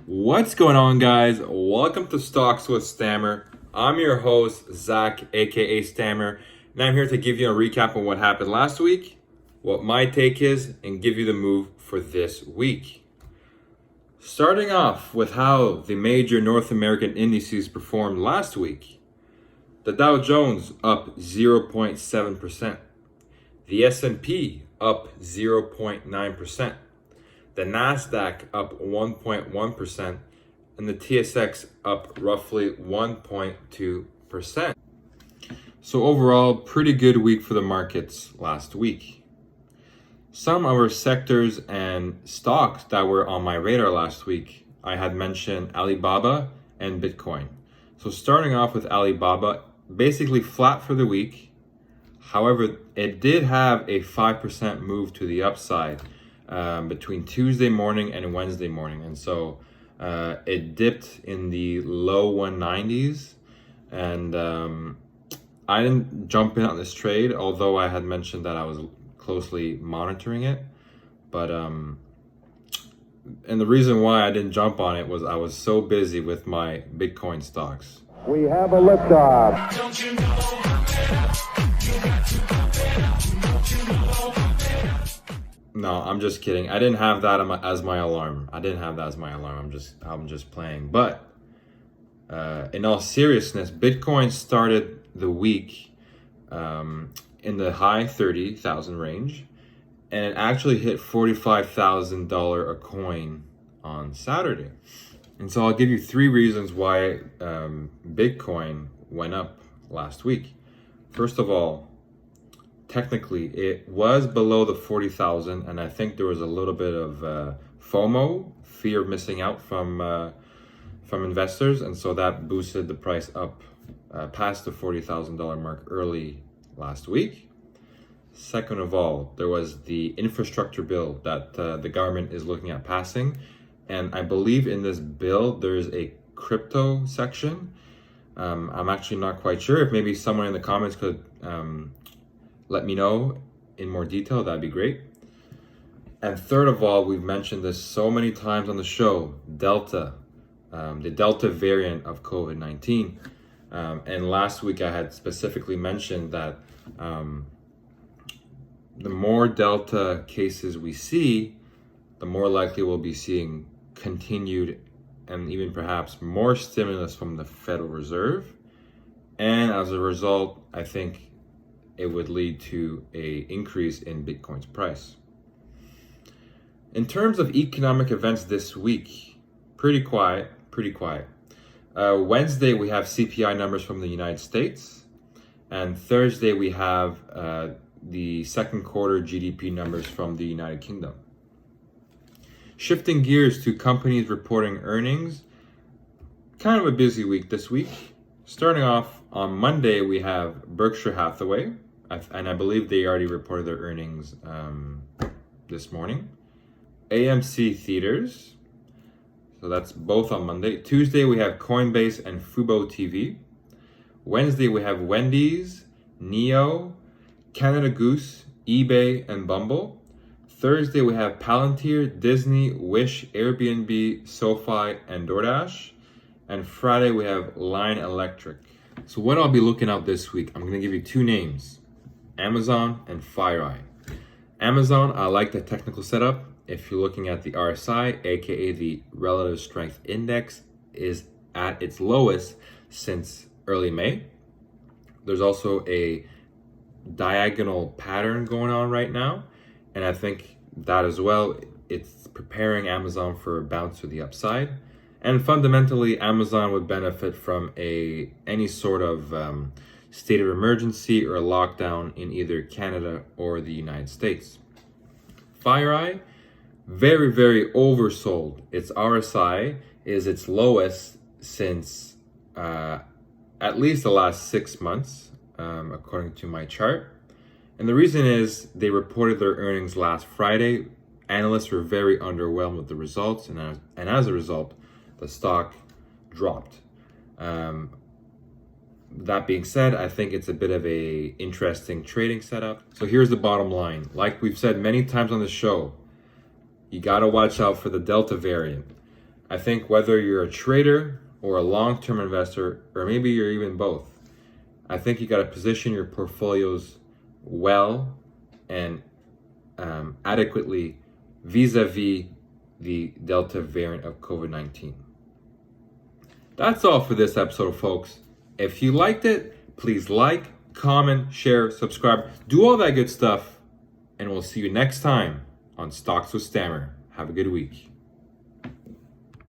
What's going on, guys? Welcome to Stocks with Stammer. I'm your host, Zach, aka Stammer, and I'm here to give you a recap on what happened last week, what my take is, and give you the move for this week. Starting off with how the major North American indices performed last week. The Dow Jones up 0.7%. The S&P up 0.9%. The Nasdaq up 1.1%, and the TSX up roughly 1.2%. So overall, pretty good week for the markets last week. Some of our sectors and stocks that were on my radar last week, I had mentioned Alibaba and Bitcoin. So starting off with Alibaba, basically flat for the week. However, it did have a 5% move to the upside between Tuesday morning and Wednesday morning. And so it dipped in the low 190s. And I didn't jump in on this trade, although I had mentioned that I was closely monitoring it. But and the reason why I didn't jump on it was I was so busy with my Bitcoin stocks. We have a liftoff. Don't you know I'm better? You got to know better. Don't you know I'm better? No, I'm just kidding. I didn't have that as my alarm. I'm just playing. But in all seriousness, Bitcoin started the week in the high 30,000 range, and it actually hit $45,000 a coin on Saturday. And so I'll give you three reasons why Bitcoin went up last week. First of all, technically it was below the 40,000, and I think there was a little bit of FOMO, fear of missing out from investors, and so that boosted the price up past the $40,000 mark early last week. Second of all, there was the infrastructure bill that the government is looking at passing, and I believe in this bill there's a crypto section. I'm actually not quite sure. If maybe someone in the comments could let me know in more detail, that'd be great. And third of all, we've mentioned this so many times on the show, Delta, the Delta variant of COVID-19. And last week I had specifically mentioned that the more Delta cases we see, the more likely we'll be seeing continued and even perhaps more stimulus from the Federal Reserve. And as a result, I think it would lead to an increase in Bitcoin's price. In terms of economic events this week, pretty quiet. Wednesday, we have CPI numbers from the United States. And Thursday, we have the second quarter GDP numbers from the United Kingdom. Shifting gears to companies reporting earnings, kind of a busy week this week. Starting off on Monday, we have Berkshire Hathaway, and I believe they already reported their earnings this morning. AMC Theaters, so that's both on Monday. Tuesday, we have Coinbase and Fubo TV. Wednesday, we have Wendy's, Neo, Canada Goose, eBay, and Bumble. Thursday, we have Palantir, Disney, Wish, Airbnb, SoFi, and DoorDash. And Friday, we have Line Electric. So what I'll be looking at this week, I'm going to give you two names, Amazon and FireEye. Amazon, I like the technical setup. If you're looking at the RSI, aka the Relative Strength Index, is at its lowest since early May. There's also a diagonal pattern going on right now, and I think that as well, it's preparing Amazon for a bounce to the upside. And fundamentally, Amazon would benefit from any sort of state of emergency or lockdown in either Canada or the United States. FireEye, very, very oversold. Its RSI is its lowest since at least the last 6 months, according to my chart. And the reason is they reported their earnings last Friday. Analysts were very underwhelmed with the results, and as a result, the stock dropped. That being said, I think it's a bit of a interesting trading setup. So here's the bottom line. Like we've said many times on the show, you got to watch out for the Delta variant. I think whether you're a trader or a long-term investor, or maybe you're even both, I think you got to position your portfolios well and adequately vis-a-vis the Delta variant of COVID-19. That's all for this episode, folks. If you liked it, please like, comment, share, subscribe, do all that good stuff, and we'll see you next time on Stocks with Stammer. Have a good week.